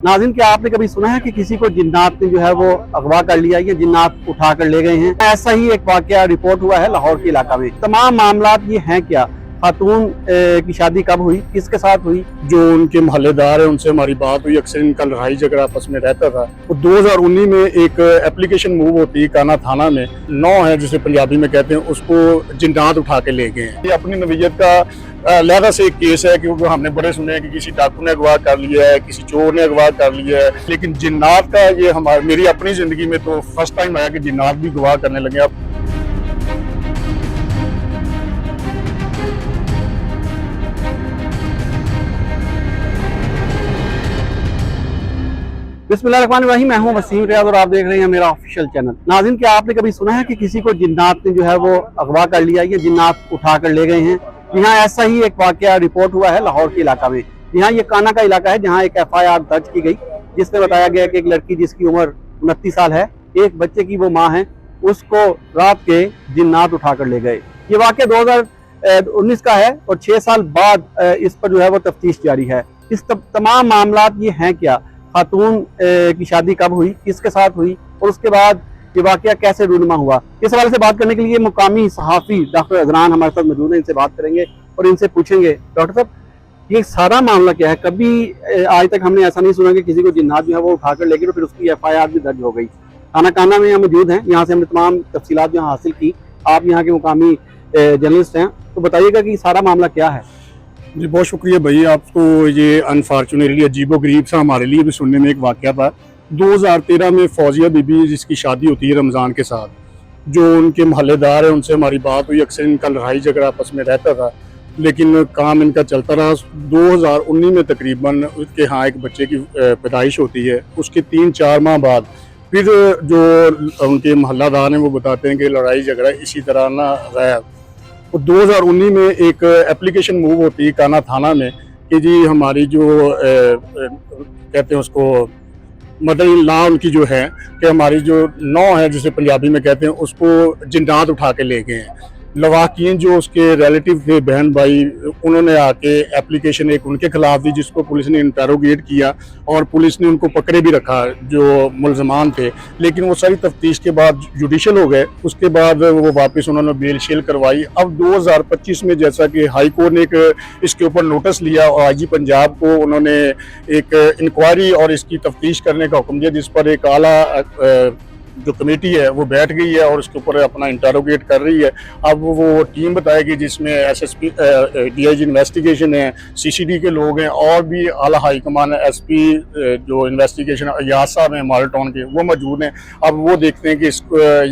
नाज़रीन, क्या आपने कभी सुना है कि किसी को जिन्नात ने जो है वो अगवा कर लिया या जिन्नात उठा कर ले गए हैं? ऐसा ही एक वाकया रिपोर्ट हुआ है लाहौर के इलाका में। तमाम मामलात ये हैं क्या, खातून की शादी कब हुई, किसके साथ हुई? जो उनके मोहल्लेदार है उनसे हमारी बात हुई। अक्सर इनका लड़ाई झगड़ा आपस में रहता था। तो 2019 में एक एप्लीकेशन मूव होती है काना थाना में, 9 है जिसे पंजाबी में कहते हैं, उसको जिन्नात उठा के ले गए हैं। ये अपनी नवीयत का लहदा से एक केस है, क्योंकि हमने बड़े सुने हैं कि किसी डाकू ने अगवा कर लिया है, किसी चोर ने अगवा कर लिया है, लेकिन जिन्नात का ये मेरी अपनी जिंदगी में तो फर्स्ट टाइम आया कि जिन्नात भी अगवा करने लगे। अब बिस्मिल्लाहिर्रहमानिर्रहीम, मैं हूं वसीम रियाज और आप देख रहे हैं मेरा ऑफिशियल चैनल। नाज़रीन, क्या आपने कभी सुना है कि किसी को जिन्नात ने जो है वो अगवा कर लिया या जिन्नात उठा कर ले गए हैं? यहाँ ऐसा ही एक वाकया रिपोर्ट हुआ है लाहौर के इलाका में। यहाँ ये काना का इलाका है जहाँ एक FIR दर्ज की गई, जिसमें बताया गया कि एक लड़की जिसकी उम्र 29 साल है, एक बच्चे की वो माँ है, उसको रात के जिन्नात उठा कर ले गए। ये वाकया 2019 का है और 6 साल बाद इस पर जो है वो तफ्तीश जारी है। इस तमाम मामलात ये हैं क्या, खातून की शादी कब हुई, किसके साथ हुई और उसके बाद ये वाकया कैसे रूनुमा हुआ, इस हवाले से बात करने के लिए मुकामी सहाफ़ी डॉक्टर अजरान हमारे साथ मौजूद हैं। इनसे बात करेंगे और इनसे पूछेंगे, डॉक्टर साहब ये सारा मामला क्या है? कभी आज तक हमने ऐसा नहीं सुना कि किसी को जिन्नात जो है वो उठाकर ले गए और फिर उसकी FIR भी दर्ज हो गई। काना में यहाँ मौजूद हैं, यहाँ से हमने तमाम तफसीलात जो हासिल की। आप यहाँ के मुकामी जर्नलिस्ट हैं, तो बताइएगा कि सारा मामला क्या है। जी बहुत शुक्रिया भाई। आपको ये अनफॉर्चुनेटली अजीबो गरीब सा हमारे लिए भी सुनने में एक वाकया था। 2013 में फौजिया बीबी जिसकी शादी होती है रमज़ान के साथ, जो उनके मोहल्लेदार है उनसे हमारी बात हुई। अक्सर इनका लड़ाई झगड़ा आपस में रहता था, लेकिन काम इनका चलता रहा। 2019 में तकरीबन उसके यहाँ एक बच्चे की पैदाइश होती है। उसके 3-4 माह बाद फिर जो उनके मोहल्लादार हैं वो बताते हैं कि लड़ाई झगड़ा इसी तरह ना रहा। तो 2019 में एक एप्लीकेशन मूव होती है काना थाना में कि जी हमारी जो कहते हैं उसको मदर इन लॉ उनकी जो है कि हमारी जो 9 है जिसे पंजाबी में कहते हैं, उसको जिन्नात उठा के ले गए हैं। लवाकिन जो उसके रिलेटिव थे, बहन भाई, उन्होंने आके एप्लीकेशन एक उनके खिलाफ दी, जिसको पुलिस ने इंटरोगेट किया और पुलिस ने उनको पकड़े भी रखा जो मुलजमान थे। लेकिन वो सारी तफ्तीश के बाद जुडिशल हो गए। उसके बाद वो वापस उन्होंने बेल शेल करवाई। अब 2025 में जैसा कि हाई कोर्ट ने एक इसके ऊपर नोटिस लिया और IG पंजाब को उन्होंने एक इंक्वायरी और इसकी तफ्तीश करने का हुक्म दिया, जिस पर एक आला जो कमेटी है वो बैठ गई है और उसके ऊपर अपना इंटरोगेट कर रही है। अब वो टीम बताएगी जिसमें SSP DIG इन्वेस्टिगेशन है, CCD के लोग हैं और भी आला हाई कमान है, SP जो इन्वेस्टिगेशन अयाज साहब हैं मॉडल टाउन के, वो मौजूद हैं। अब वो देखते हैं कि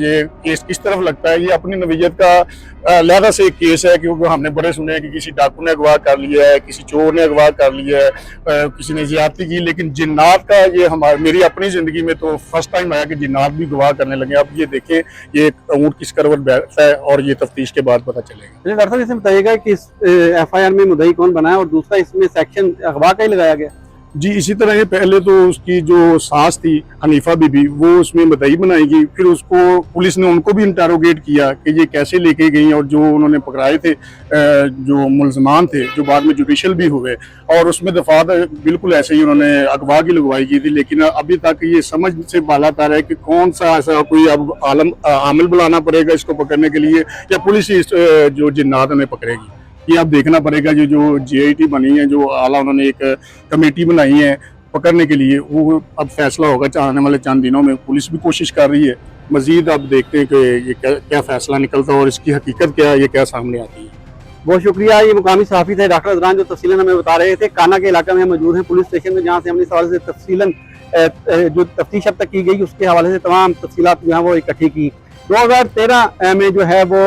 ये केस किस तरफ लगता है। ये अपनी नवीयत का लहदा से एक केस है, क्योंकि हमने बड़े सुने हैं कि किसी डाकू ने अगवा कर लिया है, किसी चोर ने अगवा कर लिया है, किसी ने ज्यादती की, लेकिन जिन्नात का ये मेरी अपनी ज़िंदगी में तो फर्स्ट टाइम आया कि जिन्नात भी अगवा करने लगे। अब ये देखें ये ऊँट किस करवट बैठता है और ये तफ्तीश के बाद पता चलेगा। डॉक्टर साहब इसमें बताइएगा कि इस FIR में मुद्दई कौन बनाया और दूसरा इसमें सेक्शन अगवा का ही लगाया गया? जी इसी तरह ये पहले तो उसकी जो सास थी हनीफा बीबी, वो उसमें मुद्दई बनाई गई। फिर उसको पुलिस ने उनको भी इंटरोगेट किया कि ये कैसे लेके गई, और जो उन्होंने पकड़ाए थे जो मुलजमान थे, जो बाद में जुडिशल भी हुए, और उसमें दफात बिल्कुल ऐसे ही उन्होंने अगवा की लगवाई की थी। लेकिन अभी तक ये समझ से बालातर है कि कौन सा ऐसा कोई अब आमिल बुलाना पड़ेगा इसको पकड़ने के लिए, या पुलिस ही जो जिन्नात हमें पकड़ेगी, ये अब देखना पड़ेगा। जो GIT बनी है, जो आला उन्होंने एक कमेटी बनाई है पकड़ने के लिए, वो अब फैसला होगा आने वाले चंद दिनों में। पुलिस भी कोशिश कर रही है। मजीद अब देखते हैं कि ये क्या फैसला निकलता है और इसकी हकीकत क्या है, ये क्या सामने आती है। बहुत शुक्रिया। ये मुकामी सहाफ़ी थे डॉक्टर अजरान, जो तफसीलन हमें बता रहे थे। काना के इलाका में मौजूद हैं, पुलिस स्टेशन में, जहाँ से हमने इस हवाले से तफसीलन जो तफ्तीश अब तक की गई उसके हवाले से तमाम तफसीलात जो हैं वो इकट्ठी की। 2013 में जो है वो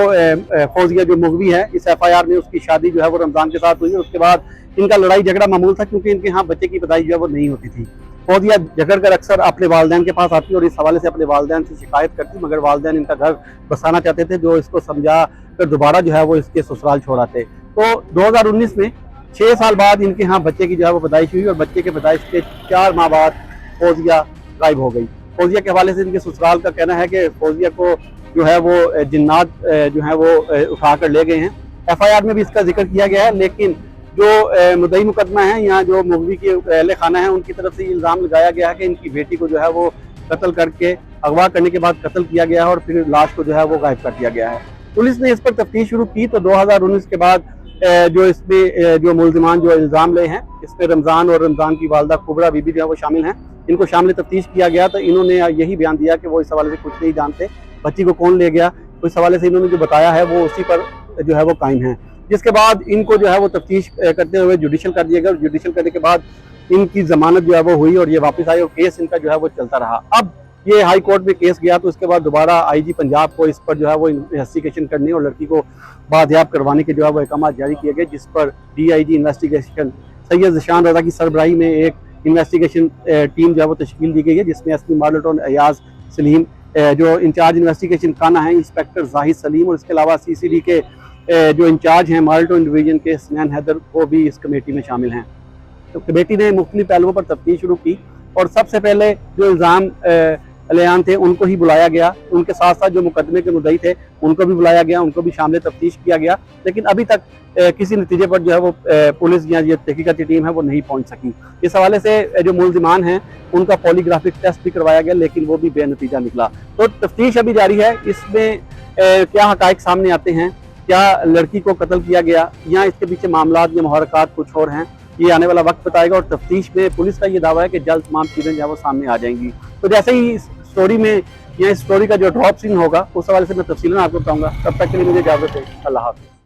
फौजिया जो मुगवी है, इस FIR में उसकी शादी जो है वो रमज़ान के साथ हुई और उसके बाद इनका लड़ाई झगड़ा मामूल था, क्योंकि इनके यहाँ बच्चे की पैदाइश जो है वो नहीं होती थी। फौजिया झगड़ कर अक्सर अपने वालिदैन के पास आती और इस हवाले से अपने वालिदैन से शिकायत करती, मगर वालिदैन इनका घर बसाना चाहते थे, जो इसको समझा कर दोबारा जो है वो इसके ससुराल छोड़ाते। तो 2019 में 6 साल बाद इनके यहाँ बच्चे की जो है वो पैदाइश हुई और बच्चे के पैदाइश के 4 माह बाद फौजिया गायब हो गई। फौजिया के हवाले से इनके ससुराल का कहना है कि फौजिया को जो है वो जिन्नात जो है वो उठा कर ले गए हैं। FIR में भी इसका जिक्र किया गया है, लेकिन जो मुद्दई मुकदमा है, यहाँ जो मुगवी के अहले खाना है, उनकी तरफ से इल्ज़ाम लगाया गया है कि इनकी बेटी को जो है वो कत्ल करके, अगवा करने के बाद कत्ल किया गया है और फिर लाश को जो है वो गायब कर दिया गया है। पुलिस ने इस पर तफ्तीश शुरू की तो 2019 के बाद जो इसमें जो मुल्ज़िमान जो इल्ज़ाम ले हैं, इसमें रमज़ान और रमज़ान की वालदा कुबरा बीबी जो है वो शामिल हैं। इनको शामिल तफ्तीश किया गया तो इन्होंने यही बयान दिया कि वो इस हवाले से कुछ नहीं जानते, बच्ची को कौन ले गया, इस हवाले से इन्होंने जो बताया है वो उसी पर जो है वो कायम है। जिसके बाद इनको जो है वो तफ्तीश करते हुए जुडिशल कर दिया गया और जुडिशल करने के बाद इनकी जमानत जो है वो हुई और ये वापस आए और केस इनका जो है वो चलता रहा। अब ये हाई कोर्ट में केस गया तो उसके बाद दोबारा आईजी पंजाब को इस पर जो है वो इन्वेस्टिगेशन करने और लड़की को बादयाब करवाने के जो है वो अहकाम जारी किए गए, जिस पर DIG इन्वेस्टिगेशन सैयद ज़शान रज़ा की सरबराही में एक इन्वेस्टिगेशन टीम जो है वो तश्कील दी गई है, जिसमें SP model town Ayaz Salim, जो इंचार्ज इन्वेस्टिगेशन काना है इंस्पेक्टर जाहिद सलीम, और इसके अलावा CCD के जो इंचार्ज हैं मॉडल टाउन डिवीजन के स्नैन हैदर वो भी इस कमेटी में शामिल हैं। तो कमेटी ने मुख्तलिफ पहलुओं पर तफ्तीश शुरू की और सबसे पहले जो इल्ज़ाम अलियान थे उनको ही बुलाया गया, उनके साथ साथ जो मुकदमे के मुद्दई थे उनको भी बुलाया गया, उनको भी शामिल तफ्तीश किया गया, लेकिन अभी तक किसी नतीजे पर जो है वो पुलिस या जो तहकीकाती टीम है वो नहीं पहुंच सकी। इस हवाले से जो मुल्ज़िमान हैं उनका पॉलीग्राफिक टेस्ट भी करवाया गया, लेकिन वो भी बेनतीजा निकला। तो तफ्तीश अभी जारी है, इसमें क्या हकायक सामने आते हैं, क्या लड़की को कत्ल किया गया या इसके पीछे मामलात या मुहरकात कुछ और हैं, ये आने वाला वक्त बताएगा। और तफ्तीश में पुलिस का ये दावा है कि जल्द तमाम चीज़ें जो है वो सामने आ जाएंगी। तो जैसे ही इस स्टोरी में या इस स्टोरी का जो ड्रॉप सीन होगा उस हवाले से मैं तफसीलन आपको बताऊंगा। तब तक के लिए मुझे इजाज़त है, अल्लाह हाफ़िज़।